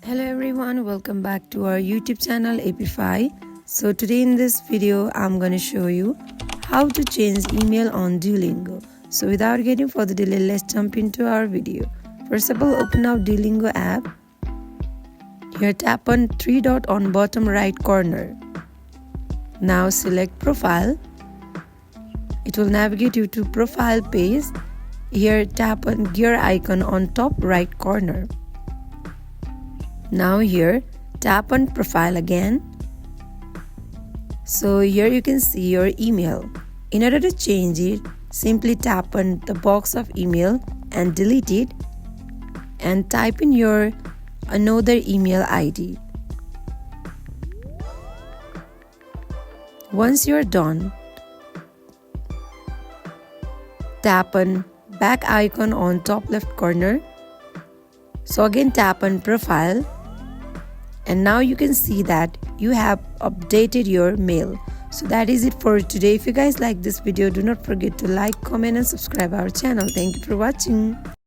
Hello everyone, welcome back to our YouTube channel Appify. So today in this video I'm going to show you how to change email on Duolingo. So without getting further delay, let's jump into our video. First of all, open up Duolingo app. Here tap on three dot on bottom right corner. Now select profile. It will navigate you to profile page. Here tap on gear icon on top right corner. Now here tap on profile again. So here you can see your email. In order to change it, simply tap on the box of email and delete it and type in your another email ID. Once you're done, tap on back icon on top left corner. So again tap on profile, and now you can see that you have updated your mail. So that is it for today. If you guys like this video, do not forget to like, comment and subscribe our channel. Thank you for watching.